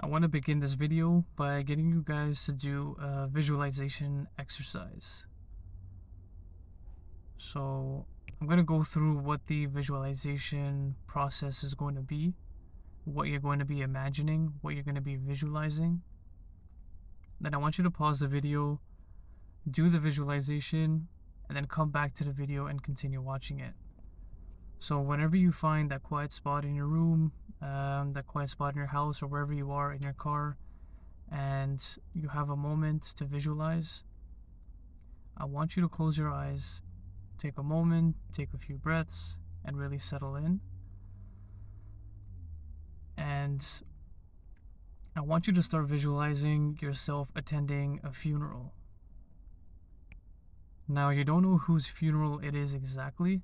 I want to begin this video by getting you guys to do a visualization exercise. So I'm going to go through what the visualization process is going to be, what you're going to be imagining, what you're going to be visualizing. Then I want you to pause the video, do the visualization, and then come back to the video and continue watching it. So whenever you find that quiet spot in your room, that quiet spot in your house, or wherever you are in your car, and you have a moment to visualize, I want you to close your eyes, take a moment, take a few breaths, and really settle in. And I want you to start visualizing yourself attending a funeral. Now, you don't know whose funeral it is exactly,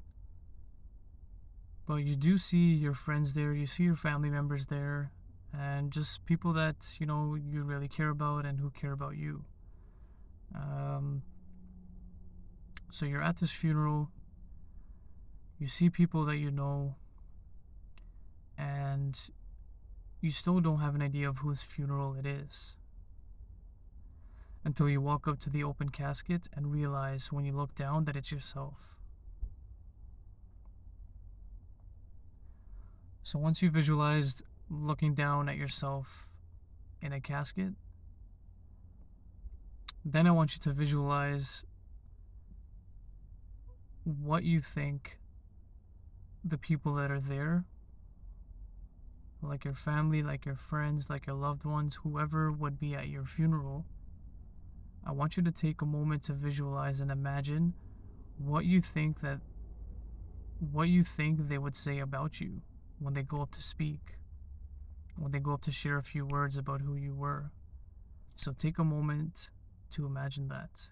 but you do see your friends there, you see your family members there, and just people that you really care about and who care about you. So you're at this funeral, you see people that you know, and you still don't have an idea of whose funeral it is until you walk up to the open casket and realize when you look down that it's yourself. So once you visualized looking down at yourself in a casket, then I want you to visualize what you think the people that are there, like your family, like your friends, like your loved ones, whoever would be at your funeral, I want you to take a moment to visualize and imagine what you think they would say about you when they go up to speak, when they go up to share a few words about who you were. So take a moment to imagine that.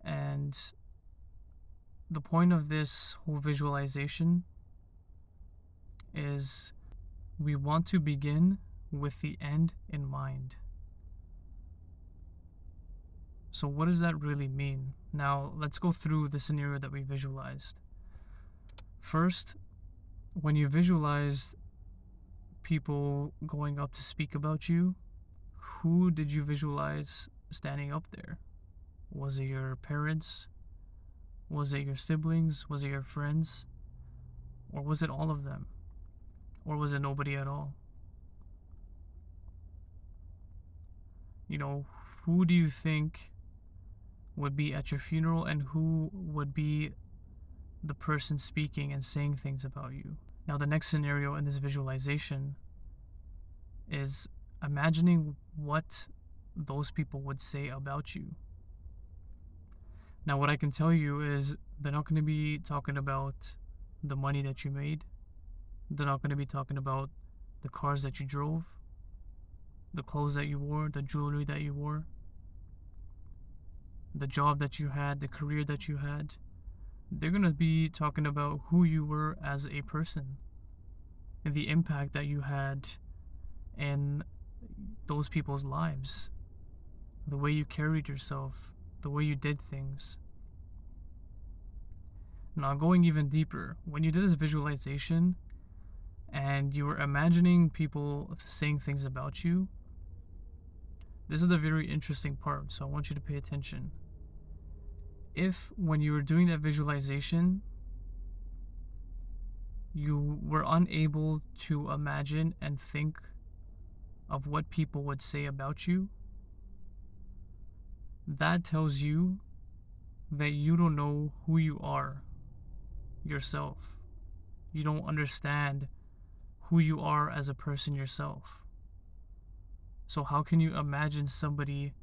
And the point of this whole visualization is we want to begin with the end in mind. So what does that really mean? Now, let's go through the scenario that we visualized. First, when you visualized people going up to speak about you, who did you visualize standing up there? Was it your parents? Was it your siblings? Was it your friends? Or was it all of them? Or was it nobody at all? Who do you think would be at your funeral, and who would be the person speaking and saying things about you? Now, the next scenario in this visualization is imagining what those people would say about you. Now, what I can tell you is they're not going to be talking about the money that you made. They're not going to be talking about the cars that you drove, the clothes that you wore, the jewelry that you wore, the job that you had, the career that you had. They're going to be talking about who you were as a person and the impact that you had in those people's lives, the way you carried yourself, the way you did things. Now, going even deeper, when you did this visualization and you were imagining people saying things about you, this is the very interesting part, so I want you to pay attention. If, when you were doing that visualization, you were unable to imagine and think of what people would say about you, that tells you that you don't know who you are yourself. You don't understand who you are as a person yourself. So how can you imagine somebody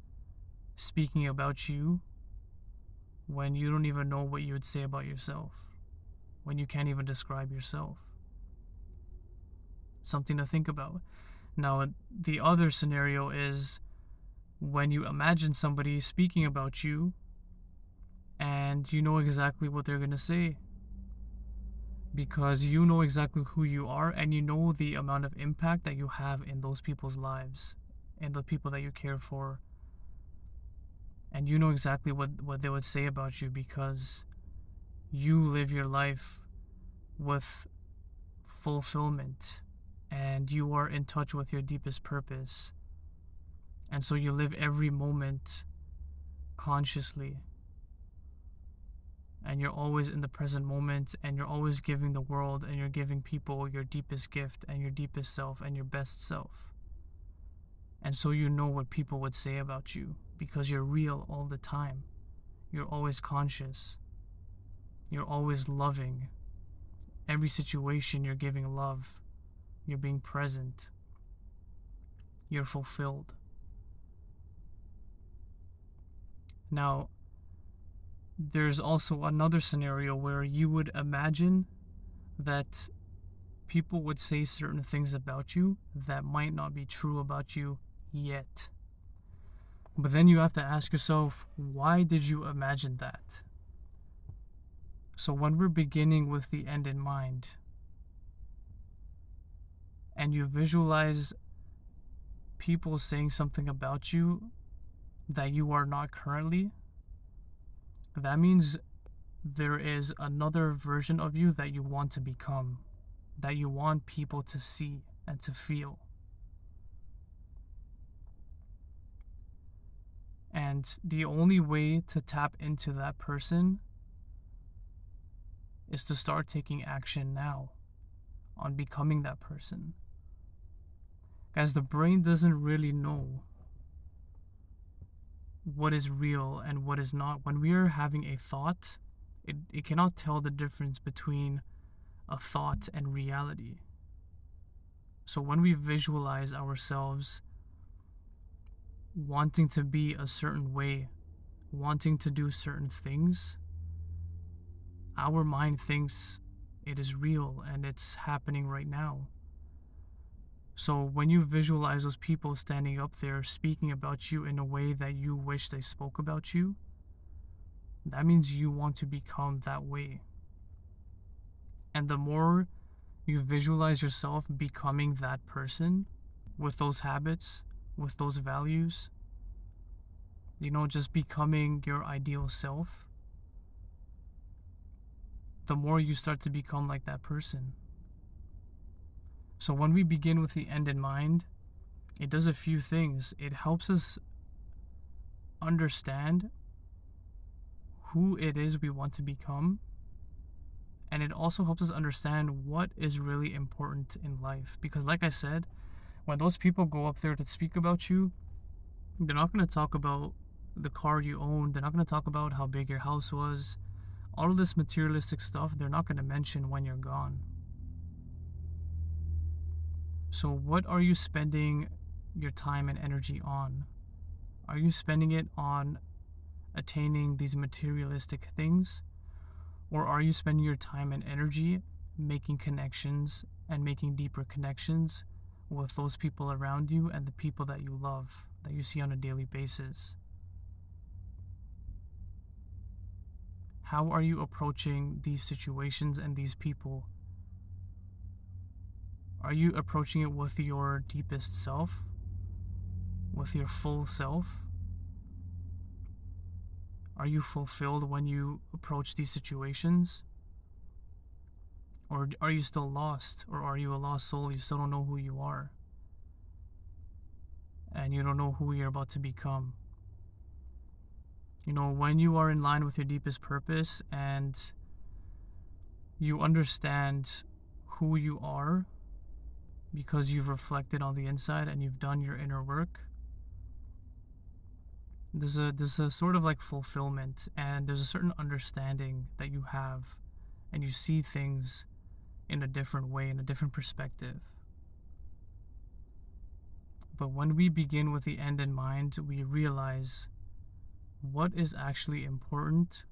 speaking about you when you don't even know what you would say about yourself, when you can't even describe yourself? Something to think about. Now, the other scenario is when you imagine somebody speaking about you and you know exactly what they're going to say, because you know exactly who you are and you know the amount of impact that you have in those people's lives and the people that you care for, and you know exactly what they would say about you because you live your life with fulfillment, and you are in touch with your deepest purpose. And so you live every moment consciously. And you're always in the present moment, and you're always giving the world and you're giving people your deepest gift and your deepest self and your best self. And so you know what people would say about you because you're real all the time. You're always conscious. You're always loving. Every situation you're giving love. You're being present. You're fulfilled. Now, there's also another scenario where you would imagine that people would say certain things about you that might not be true about you yet. But then you have to ask yourself, why did you imagine that? So when we're beginning with the end in mind, and you visualize people saying something about you that you are not currently, that means there is another version of you that you want to become, that you want people to see and to feel. And the only way to tap into that person is to start taking action now on becoming that person. Guys, the brain doesn't really know what is real and what is not. When we are having a thought, it cannot tell the difference between a thought and reality. So when we visualize ourselves wanting to be a certain way, wanting to do certain things, our mind thinks it is real and it's happening right now. So when you visualize those people standing up there speaking about you in a way that you wish they spoke about you, that means you want to become that way. And the more you visualize yourself becoming that person with those habits, with those values, just becoming your ideal self, the more you start to become like that person. So when we begin with the end in mind, it does a few things. It helps us understand who it is we want to become, and it also helps us understand what is really important in life. Because like I said, when those people go up there to speak about you, they're not going to talk about the car you own. They're not going to talk about how big your house was. All of this materialistic stuff, they're not going to mention when you're gone. So what are you spending your time and energy on? Are you spending it on attaining these materialistic things? Or are you spending your time and energy making connections and making deeper connections with those people around you and the people that you love, that you see on a daily basis? How are you approaching these situations and these people? Are you approaching it with your deepest self? With your full self? Are you fulfilled when you approach these situations? Or are you still lost? Or are you a lost soul? You still don't know who you are. And you don't know who you're about to become. When you are in line with your deepest purpose and you understand who you are because you've reflected on the inside and you've done your inner work, there's a sort of like fulfillment, and there's a certain understanding that you have, and you see things in a different way, in a different perspective. But when we begin with the end in mind, we realize what is actually important,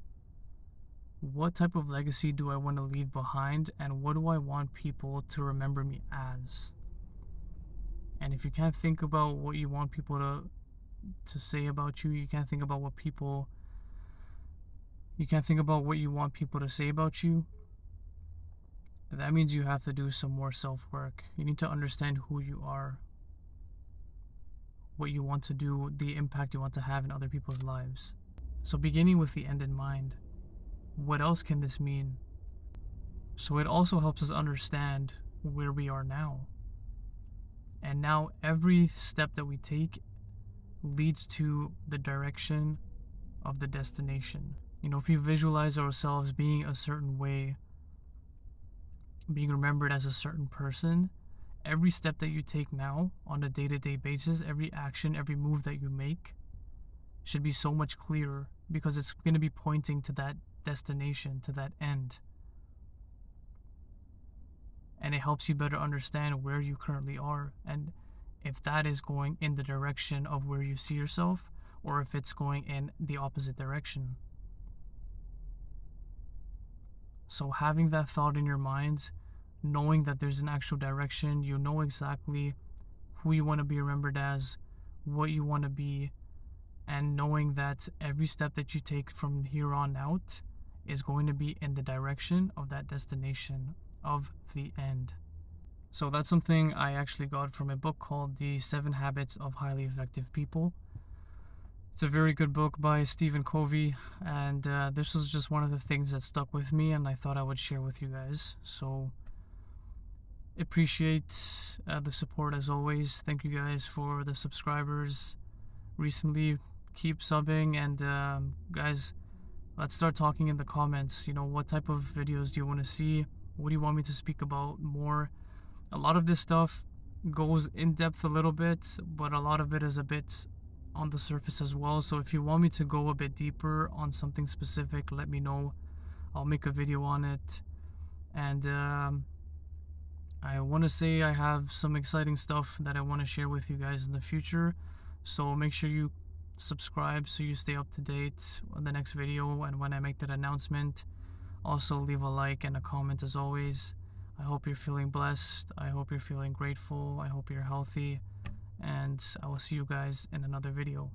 what type of legacy do I want to leave behind, and what do I want people to remember me as. And if you can't think about what you want people to say about you, you can't think about what you want people to say about you, that means you have to do some more self-work. You need to understand who you are, what you want to do, the impact you want to have in other people's lives. So beginning with the end in mind, what else can this mean? So it also helps us understand where we are now. And now every step that we take leads to the direction of the destination. You know, if you visualize ourselves being a certain way, being remembered as a certain person, every step that you take now on a day-to-day basis, every action, every move that you make should be so much clearer, because it's going to be pointing to that destination, to that end. And it helps you better understand where you currently are, and if that is going in the direction of where you see yourself, or if it's going in the opposite direction. So having that thought in your mind, knowing that there's an actual direction, you know exactly who you want to be remembered as, what you want to be, and knowing that every step that you take from here on out is going to be in the direction of that destination, of the end. So that's something I actually got from a book called The 7 Habits of Highly Effective People. It's a very good book by Stephen Covey, and this was just one of the things that stuck with me, and I thought I would share with you guys. So appreciate the support as always. Thank you guys for the subscribers recently. Keep subbing, and guys, let's start talking in the comments. You know, what type of videos do you want to see? What do you want me to speak about more? A lot of this stuff goes in depth a little bit, but a lot of it is a bit on the surface as well. So if you want me to go a bit deeper on something specific, let me know. I'll make a video on it. And I want to say I have some exciting stuff that I want to share with you guys in the future. So make sure you subscribe so you stay up to date on the next video and when I make that announcement. Also leave a like and a comment as always. I hope you're feeling blessed. I hope you're feeling grateful. I hope you're healthy. And I will see you guys in another video.